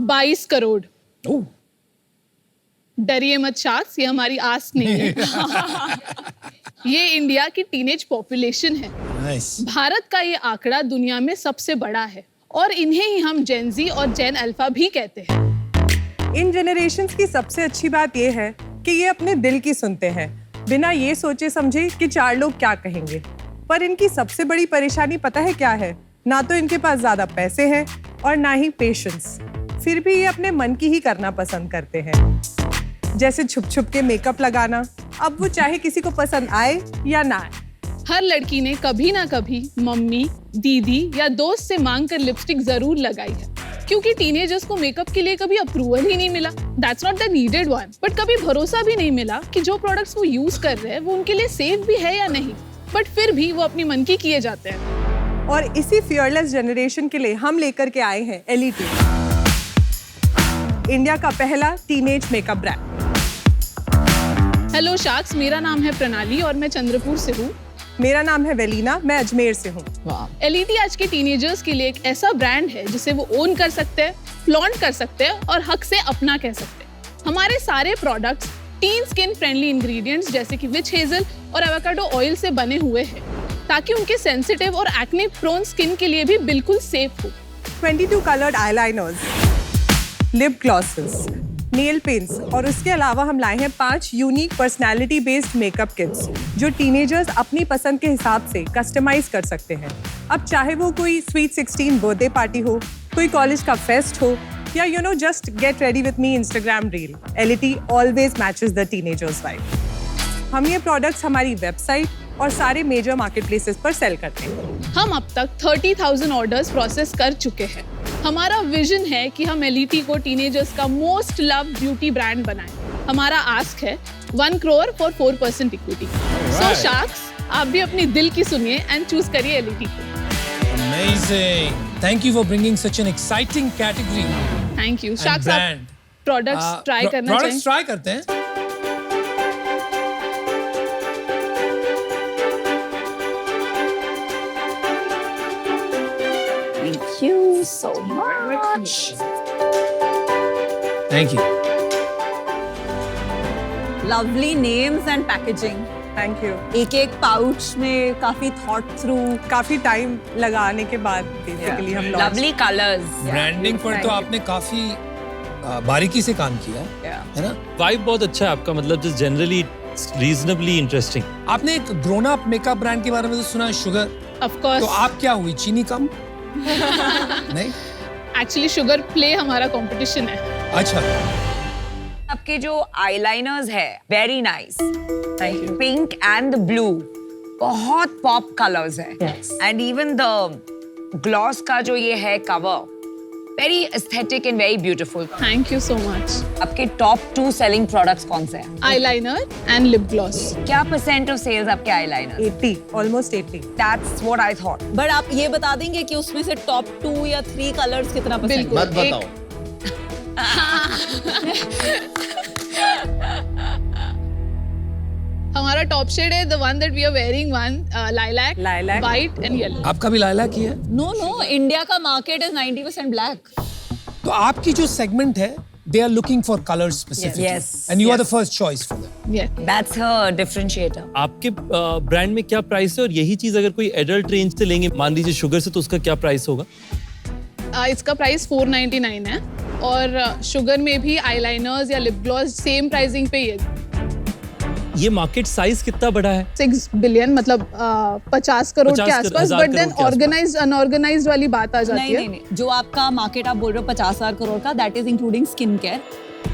22 करोड़। ओह, डरिए मत शार्क्स, ये हमारी आस नहीं है। ये इंडिया की टीनेज पॉपुलेशन है। नाइस। भारत का ये आंकड़ा दुनिया में सबसे बड़ा है और इन्हें ही हम जेन जी और जेन अल्फा भी कहते हैं। इन जनरेशन्स की सबसे अच्छी बात ये है कि ये अपने दिल की सुनते हैं, बिना ये सोचे समझे कि चार लोग क्या कहेंगे। पर इनकी सबसे बड़ी परेशानी पता है क्या है? ना तो इनके पास ज्यादा पैसे हैं और ना ही पेशेंस। फिर भी ये अपने मन की ही करना पसंद करते हैं, जैसे छुप छुप के मेकअप लगाना, अब वो चाहे किसी को पसंद आए या ना आए। हर लड़की ने कभी ना कभी मम्मी, दीदी या दोस्त से मांग कर लिपस्टिक जरूर लगाई है, क्योंकि टीनेजर्स को मेकअप के लिए कभी अप्रूवल ही नहीं मिला। That's not the needed one, but कभी भरोसा भी नहीं मिला कि जो प्रोडक्ट्स वो यूज कर रहे हैं वो उनके लिए सेफ भी है या नहीं, बट फिर भी वो अपनी मन की किए जाते हैं। और इसी फियरलेस जनरेशन के लिए हम लेकर के आए हैं एलिटी, इंडिया का पहला teenage makeup brand. Hello sharks, मेरा नाम है प्रणाली और मैं चंद्रपुर से हूँ। मेरा नाम है वेलिना, मैं अजमेर से हूँ। एलिटी आज के टीनेजर्स के लिए एक ऐसा ब्रांड है जिसे वो ओन कर सकते हैं, फ्लॉन्ट कर सकते हैं और हक से अपना कह सकते हैं। हमारे सारे products tin skin friendly ingredients जैसे कि विच हेजल और एवोकाडो ऑयल से बने हुए हैं, ताकि उनके सेंसिटिव और एक्ने प्रोन स्किन के लिए भी बिल्कुल सेफ हो। 22 coloured eyeliners, lip glosses, nail paints और उसके अलावा हम लाए हैं 5 unique personality based makeup kits जो टीनेजर्स अपनी पसंद के हिसाब से कस्टमाइज कर सकते हैं। अब चाहे वो कोई स्वीट 16 बर्थडे पार्टी हो, कोई कॉलेज का फेस्ट हो या just get ready with me Instagram reel, LeT always matches the teenagers vibe. हम ये प्रोडक्ट्स हमारी वेबसाइट और सारे मेजर मार्केट प्लेसेस पर सेल करते हैं। हम अब तक 30,000 ऑर्डर्स प्रोसेस कर चुके हैं। हमारा विजन है कि हम एलिटी को टीनेजर्स का मोस्ट लव ब्यूटी ब्रांड बनाएं। हमारा आस्क है 1 crore for 4% equity. So sharks, आप भी अपनी दिल की सुनिए एंड चूज करिए एलिटी को। Amazing. Thank you for bringing such an exciting category. Thank you and sharks. आप brand. प्रोडक्ट्स ट्राई करना Products चाहिए। try करते हैं। Thank you so much. Thank you. Lovely names and packaging. Thank you. एक एक pouch में काफी thought through. काफी टाइम लगाने के बाद बेसिकली हम launch Lovely colors. ब्रांडिंग पर तो आपने काफी बारीकी से काम किया है ना? वाइब बहुत अच्छा है आपका, मतलब जस्ट जनरली रीजनेबली इंटरेस्टिंग। आपने एक ग्रोन अप मेकअप ब्रांड के बारे में तो सुना है, शुगर। Of course. तो आप क्या हुई, चीनी कम? नहीं, एक्चुअली शुगर प्ले हमारा कंपटीशन है। अच्छा। आपके जो आईलाइनर्स है very nice, thank you. Pink and blue, बहुत पॉप कलर्स है। Yes. And even the gloss का जो ये है cover, very aesthetic and very beautiful. Thank you so much. आपके टॉप 2 सेलिंग प्रोडक्ट्स कौन से हैं? Eyeliner and lip gloss. क्या % ऑफ सेल्स आपके eyeliner? 80, almost 80। That's what I thought. But आप ये बता देंगे कि उसमें से टॉप 2 या 3 कलर्स कितना पसंद बिल्कुल। मत बताओ। हमारा टॉप शेड है the one that we are wearing, lilac, Lilac. White and yellow. आपका भी लाइलाक ही है? नो इंडिया का मार्केट इज 90% ब्लैक। तो आपकी जो सेगमेंट है, they are looking for colors specifically. Yes. And you are the first choice for them. That's her differentiator. आपके ब्रांड में क्या प्राइस है, और यही चीज अगर कोई एडल्ट रेंज से लेंगे, मान लीजिए शुगर से, तो उसका क्या प्राइस होगा? इसका प्राइस 499 है और शुगर में भी आईलाइनर्स या लिप ग्लॉस सेम प्राइसिंग पे ही है। ये मार्केट साइज कितना बड़ा है? 6 बिलियन, मतलब 50 करोड़ 50 के आसपास। हजार बट करोड़ देन के आसपास। ऑर्गेनाइज्ड अनऑर्गेनाइज्ड वाली बात आ जाती है। नहीं, जो आपका मार्केट आप बोल रहे हो 50,000 करोड़ का, that is including skin care,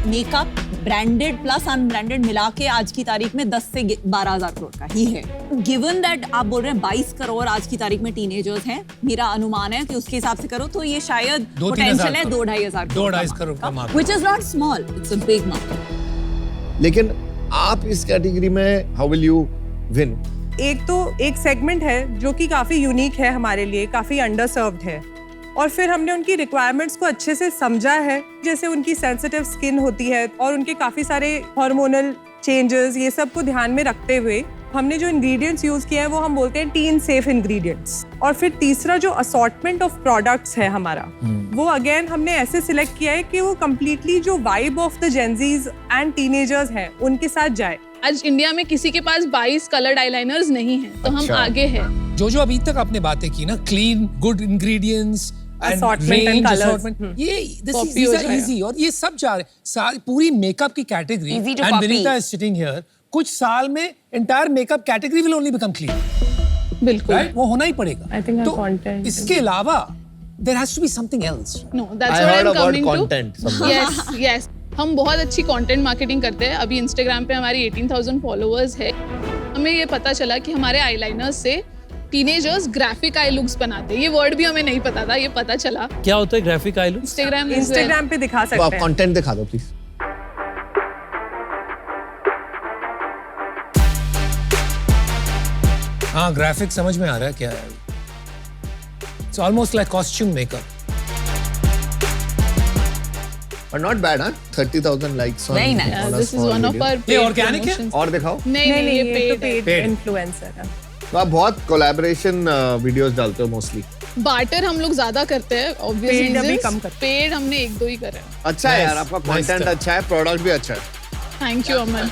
makeup, branded plus unbranded मिला के आज की तारीख में 10 से 12,000 करोड़ का ही है। गिवन दैट आप बोल रहे हैं 22 करोड़ आज की तारीख में टीनेजर्स हैं, मेरा अनुमान है कि उसके हिसाब से करो तो ये शायद 2-3 पोटेंशियल है हजार 2-2.5 2-2.5 करोड़ का market। Which is not small, it's a big market. लेकिन आप इस कैटेगरी में हाउ विल यू विन? एक सेगमेंट है जो कि काफी यूनिक है हमारे लिए, काफी अंडरसर्व्ड है, और फिर हमने उनकी रिक्वायरमेंट्स को अच्छे से समझा है, जैसे उनकी सेंसिटिव स्किन होती है और उनके काफी सारे हार्मोनल चेंजेस, ये सब को ध्यान में रखते हुए हमने जो इंग्रेडिएंट्स यूज किए हैं वो हम बोलते हैं टीन सेफ इंग्रेडिएंट्स। और फिर तीसरा जो असॉर्टमेंट ऑफ प्रोडक्ट्स है हमारा, वो अगेन हमने ऐसे सिलेक्ट किया है कि वो कंप्लीटली जो vibe of the Gen Zs and teenagers हैं उनके साथ जाए। आज इंडिया में किसी के पास 22 कलर्ड आईलाइनर्स नहीं हैं, तो हम आगे हैं। जो अभी तक आपने बातें की ना, clean, good ingredients, Assortment and colours. ये Copy these हो are जाएगा। easy, और ये सब जा रहे सारी पूरी मेकअप की category, Easy to and copy. Vinita is sitting here, कुछ साल में entire makeup category will only become clean, बिल्कुल। राइट? वो होना ही पड़ेगा। I think our तो content इसके अलावा there has to be something else. No, that's I what heard I'm about coming to. content somewhere. Yes, yes. हम बहुत अच्छी कंटेंट मार्केटिंग करते हैं। अभी इंस्टाग्राम पे हमारी 18,000 फॉलोअर्स है। हमें ये पता चला कि हमारे आईलाइनर्स से टीनेजर्स ग्राफिक आई लुक्स बनाते हैं। ये वर्ड भी हमें नहीं पता था, ये पता चला क्या होता है ग्राफिक आई लुक? इंस्टाग्राम पे दिखा तो सकते आप हैं। कंटेंट दिखा दो प्लीज। हाँ, ग्राफिक समझ में आ रहा है क्या है। It's almost like costume makeup. But not bad, huh? 30,000 likes on Very nice. on a this is small one of video. Our ये organic है? और दिखाओ। नहीं नहीं, ये ये तो पेड है। पेड इन्फ्लुएंसर है। तो आप बहुत कोलैबोरेशन वीडियोस डालते हो मोस्टली। बार्टर हम लोग ज्यादा करते हैं, Paid ऑब्वियसली अभी कम करते पेड हमने 1-2 ही करे हैं। अच्छा है Nice, यार, आपका nice कंटेंट stuff. अच्छा है, प्रोडक्ट भी अच्छा है। थैंक यू अमन।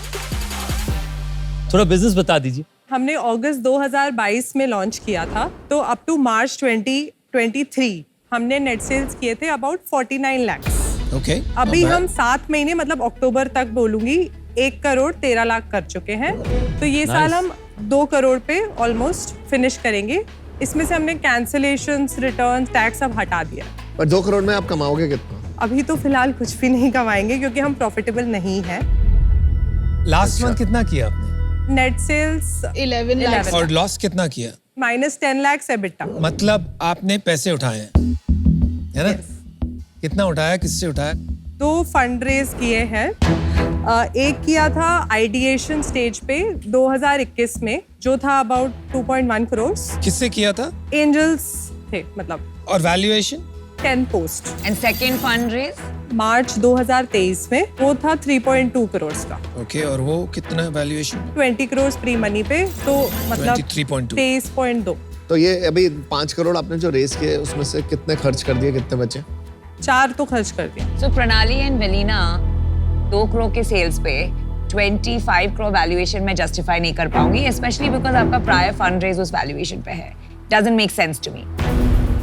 थोड़ा बिजनेस बता दीजिए। हमने अगस्त 2022 में लॉन्च किया था, तो अप टू मार्च 2023 हमने नेट सेल्स किए थे अबाउट 49 lakhs। Okay. अभी not bad. हम 7 महीने मतलब अक्टूबर तक बोलूंगी 1 करोड़ 13 लाख कर चुके हैं। तो ये साल हम 2 करोड़ पे ऑलमोस्ट फिनिश करेंगे। इसमें से हमने कैंसिलेशंस, रिटर्न, टैक्स सब हटा दिया। पर 2 करोड़ में आप कमाओगे कितना? अभी तो फिलहाल कुछ भी नहीं कमाएंगे क्योंकि हम प्रॉफिटेबल नहीं है। लास्ट मंथ कितना किया आपने? Net sales 11 lakh. और लॉस कितना किया? -10 lakhs EBITDA। मतलब आपने पैसे उठाए हैं, है ना? कितना उठाया, किससे उठाया? 2 फंड रेज किए हैं। एक किया था आइडिएशन स्टेज पे 2021 में, जो था अबाउट 2.1 करोड़। किससे किया था? एंजल्स थे, मतलब और valuation? 10 post. And second fund raise March 2023 में वो था 3.2 करोड़ का। ओके, और वो कितना वैल्यूएशन? 20 करोड़ प्री मनी पे, तो मतलब 23.2। 23.2। तो ये अभी 5 करोड़ आपने जो रेस किए उसमें से कितने खर्च कर दिए, कितने बचे? 4 तो खर्च कर दिया। सो प्रणाली एंड वेलिना 2 करोड़ के सेल्स पे 25 करोड़ वैल्यूएशन में जस्टिफाई नहीं कर पाऊंगी, स्पेशली बिकॉज आपका प्रायर फंड रेज उस वैल्यूएशन पे है। Doesn't make sense to me,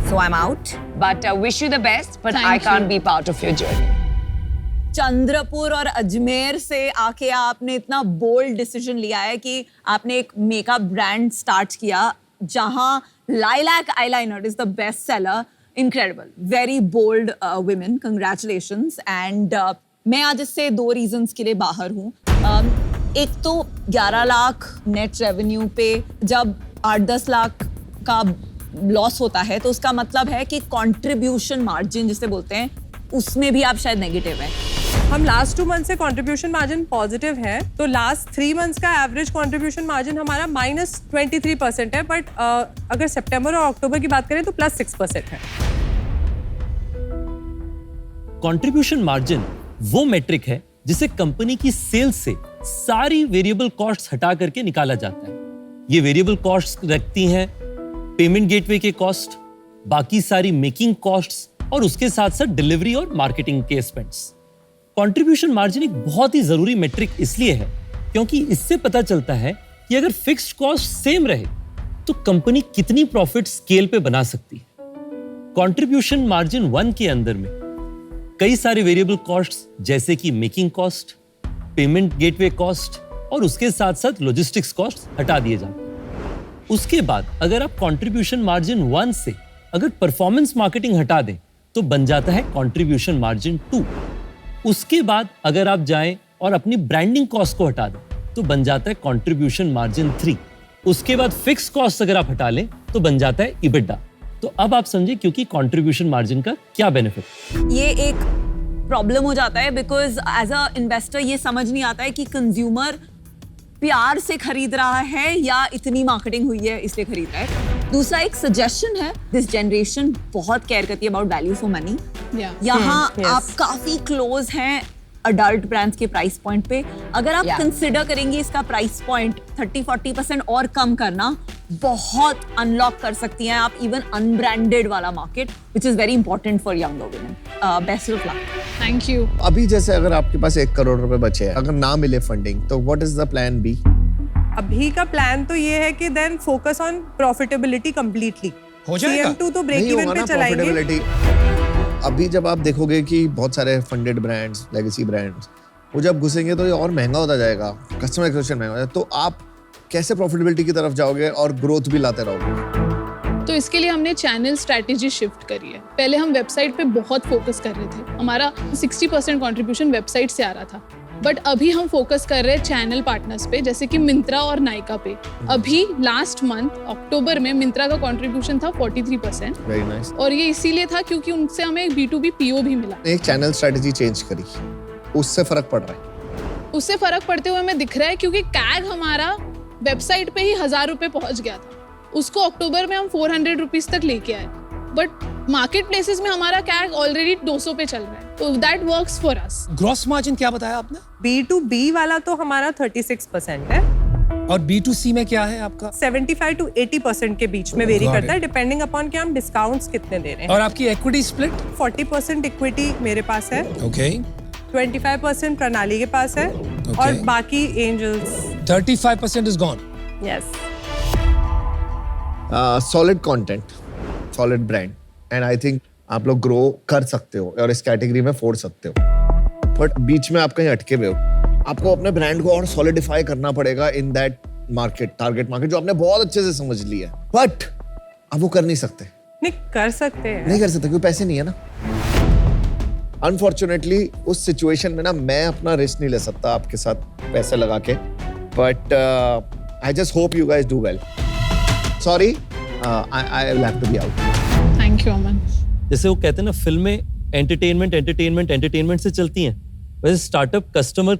so I am out, but wish you the best, but Thank I you. Can't be part of your journey. Chandrapur और अजमेर से आके आपने इतना बोल्ड डिसीजन लिया है कि आपने एक मेकअप ब्रांड स्टार्ट किया जहां lilac eyeliner is the best seller. Incredible, very bold women, congratulations. And मैं आज इससे 2 रीजंस के लिए बाहर हूँ। एक तो 11 लाख नेट रेवेन्यू पे जब 8-10 लाख का लॉस होता है तो उसका मतलब है कि कंट्रीब्यूशन मार्जिन जिसे बोलते हैं उसमें भी आप शायद नेगेटिव है। हम लास्ट 2 मंथ से कंट्रीब्यूशन मार्जिन पॉजिटिव है, तो लास्ट 3 मंथ्स का एवरेज कंट्रीब्यूशन मार्जिन हमारा -23% है, बट अगर सितंबर और अक्टूबर की बात करें तो +6% है। कंट्रीब्यूशन मार्जिन वो मेट्रिक है जिसे कंपनी की सेल्स से सारी वेरिएबल कॉस्ट्स हटा करके निकाला जाता है। ये वेरिएबल कॉस्ट्स रखती हैं पेमेंट गेटवे के कॉस्ट, बाकी सारी मेकिंग कॉस्ट्स और उसके साथ साथ डिलीवरी और मार्केटिंग के एक्सपेंस। कंट्रीब्यूशन मार्जिन एक बहुत ही जरूरी मेट्रिक इसलिए है क्योंकि इससे पता चलता है कि अगर फिक्स्ड कॉस्ट सेम रहे तो कंपनी कितनी प्रॉफिट स्केल पे बना सकती है। कंट्रीब्यूशन मार्जिन 1 के अंदर में कई सारे वेरिएबल कॉस्ट्स जैसे कि making cost, payment gateway cost और उसके साथ साथ लॉजिस्टिक्स कॉस्ट हटा दिए जाते हैं। उसके बाद अगर आप कंट्रीब्यूशन मार्जिन 1 से अगर परफॉर्मेंस मार्केटिंग हटा दें तो बन जाता है कंट्रीब्यूशन मार्जिन 2। उसके बाद अगर आप जाएं और अपनी ब्रांडिंग कॉस्ट को हटा दें तो बन जाता है कंट्रीब्यूशन मार्जिन 3। उसके बाद फिक्स कॉस्ट अगर आप हटा लें तो बन जाता है इबिडा। तो अब आप समझे क्योंकि कंट्रीब्यूशन मार्जिन का क्या बेनिफिट। ये एक प्रॉब्लम हो जाता है बिकॉज एज अ इन्वेस्टर ये समझ नहीं आता है कि कंज्यूमर प्यार से खरीद रहा है या इतनी मार्केटिंग हुई है इसलिए खरीद रहा है। दूसरा एक सजेशन है, दिस जनरेशन बहुत केयर करती है अबाउट वैल्यू फॉर मनी। यहाँ yes. आप काफी क्लोज हैं अडल्ट ब्रांड्स के प्राइस पॉइंट पे। अगर आप Yeah. कंसिडर करेंगे इसका प्राइस पॉइंट 30-40% और कम करना, बहुत अनलॉक कर सकती हैं आप इवन अनब्रांडेड वाला market, which is very important for younger women. Best of luck. Thank you. अभी जैसे अगर आपके पास 1 करोड़ रुपए बचे हैं, अगर ना मिले फंडिंग, तो what is the plan B? अभी का प्लान तो ये है कि then focus on profitability completely. हो जाएगा? CM2 तो ब्रेक नहीं इवन होगा पे ना चलाएंगे। प्रॉफिटेबिलिटी। अभी जब आप देखोगे कि बहुत सारे फंडेड ब्रांड्स, लेगेसी ब्रांड्स, वो जब घुसेंगे तो ये और महंगा होता जाएगा, कस्टमर एक्विजिशन महंगा हो जाएगा, तो आप कैसे प्रॉफिटेबिलिटी की तरफ जाओगे और ग्रोथ भी लाते रहोगे? तो इसके लिए हमने चैनल स्ट्रैटेजी शिफ्ट करी है। पहले हम वेबसाइट पे बहुत फोकस कर रहे थे, हमारा 60% कंट्रीब्यूशन वेबसाइट से आ रहा था, बट अभी हम फोकस कर रहे हैं चैनल पार्टनर्स पे, जैसे कि मिंत्रा और नायका पे। अभी लास्ट मंथ अक्टूबर में मिंत्रा का कंट्रीब्यूशन था 43%, वेरी नाइस। और ये इसीलिए था क्योंकि उनसे हमें एक B2B PO भी मिला। एक चैनल स्ट्रेटजी चेंज करी, उससे फर्क पड़ रहा है। उससे फर्क पड़ते हुए हमें दिख रहा है, क्योंकि कैग हमारा वेबसाइट पे ही 1000 रुपए पहुंच गया था, उसको अक्टूबर में हम 400 रुपीज तक लेके आए, बट मार्केट प्लेसेस में हमारा कैग ऑलरेडी 200 पे चल रहा है, तो that works for us. Gross margin क्या बताया आपने? B2B वाला तो हमारा 36% है, और B2C में क्या है आपका? 75 to 80% के बीच में वेरी Got करता है, it. डिपेंडिंग अपॉन कि हम डिस्काउंट्स कितने दे रहे हैं। और आपकी इक्विटी स्प्लिट? 40% इक्विटी मेरे पास है, ओके। 25% प्रणाली के पास है, और बाकी angels. 35% is gone. Yes. Solid content, solid brand, and I think आप लोग ग्रो कर सकते हो और इस कैटेगरी में फोड़ सकते हो, बट बीच में आप कहीं अटके हुए हो। आपको अपने ब्रांड को और सॉलिडिफाई करना पड़ेगा in that market, target market, जो आपने बहुत अच्छे से समझ लिया है, बट आप वो कर नहीं सकते। नहीं कर सकते हैं। नहीं कर सकते क्योंकि पैसे नहीं है ना। अनफॉर्चुनेटली उस सिचुएशन में ना मैं अपना रिस्क नहीं ले सकता आपके साथ पैसे लगा के, but I just hope you guys do well. Sorry, I will have to be out. Thank you Aman. जैसे वो कहते हैं ना, फिल्में एंटरटेनमेंट से चलती हैं, वैसे स्टार्टअप कस्टमर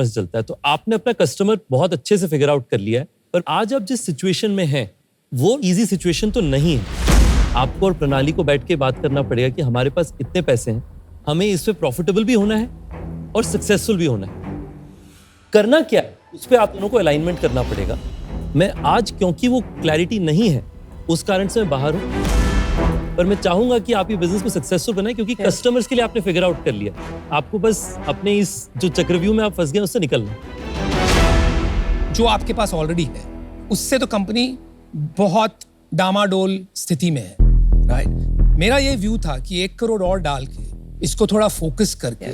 से चलता है। तो आपने अपना कस्टमर बहुत अच्छे से फिगर आउट कर लिया है, पर आज आप जिस सिचुएशन में हैं वो इजी सिचुएशन तो नहीं है। आपको और प्रणाली को बैठ के बात करना पड़ेगा कि हमारे पास इतने पैसे हैं, हमें इस पे प्रॉफिटेबल भी होना है और सक्सेसफुल भी होना है। करना क्या है, उस पर आप दोनों को अलाइनमेंट करना पड़ेगा। मैं आज, क्योंकि वो क्लैरिटी नहीं है, उस कारण से मैं बाहर हूं, पर मैं चाहूंगा कि आप ये बिजनेस को सक्सेसफुल बनाएं, क्योंकि कस्टमर्स के लिए आपने फिगर आउट कर लिया। आपको बस अपने इस जो चक्रव्यूह में आप फंस गए उससे निकलना है। जो आपके पास ऑलरेडी है उससे तो कंपनी बहुत डामाडोल स्थिति में है, राइट? मेरा ये व्यू था कि 1 करोड़ और डाल के इसको थोड़ा फोकस करके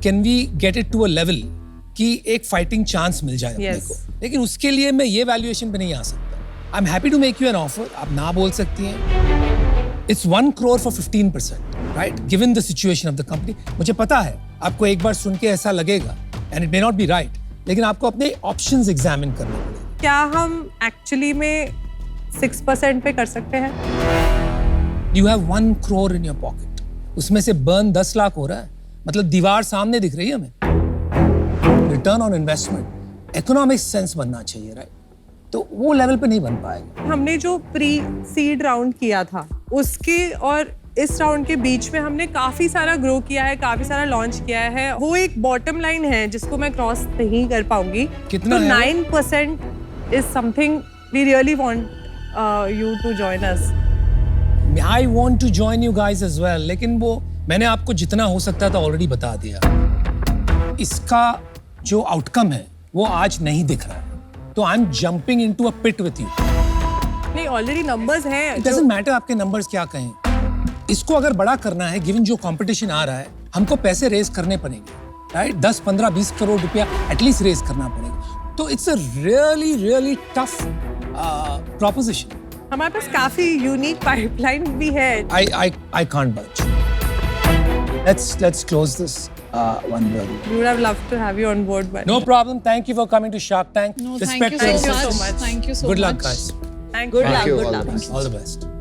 can we get it to a level कि एक फाइटिंग चांस मिल जाए अपने को। लेकिन उसके लिए मैं ये वैल्यूएशन पे नहीं आ सकता। I am happy to make you an offer, आप ना बोल सकती हैं। It's 1 crore for 15%, right? Given the situation of the company. मुझे पता है आपको एक बार सुन के ऐसा लगेगा and it may not be right, लेकिन आपको अपने ऑप्शंस एग्जामिन करने पड़ेंगे। क्या हम एक्चुअली में 6% पे कर सकते हैं? You have 1 crore in your pocket. उसमें से बर्न 10 लाख हो रहा है, मतलब दीवार सामने दिख रही है हमें। Return on investment, economic sense बनना चाहिए, राइट? तो वो लेवल पे नहीं बन पाएगा। हमने जो प्री सीड राउंड किया था उसके और इस राउंड के बीच में हमने काफी सारा ग्रो किया है, काफी सारा लॉन्च किया है। वो एक बॉटम लाइन है जिसको मैं क्रॉस नहीं कर पाऊंगी। कितना तो है? 9% is something we really want you to join us. I want to join you guys as well, लेकिन वो मैंने आपको जितना हो सकता था ऑलरेडी बता दिया। इसका जो आउटकम है वो आज नहीं दिख रहा है, तो I am jumping into a pit with you. नहीं, ऑलरेडी नंबर्स हैं। It doesn't matter आपके नंबर्स क्या कहें। इसको अगर बड़ा करना है, गिवन जो कंपटीशन आ रहा है, हमको पैसे रेज करने पड़ेंगे, राइट? 10, 15, 20 करोड़ रुपया एटलीस्ट रेज करना पड़ेगा। तो it's a really tough proposition. हमारे पास काफी यूनिक पाइपलाइन भी है। I can't budge. Let's close this one, brother. We would have loved to have you on board, but No problem. Thank you for coming to Shark Tank. No, Respect thank you to so your much. sisters. Thank you so Good much. luck, guys. thank Good you. luck, you. good All the luck. best. All the best.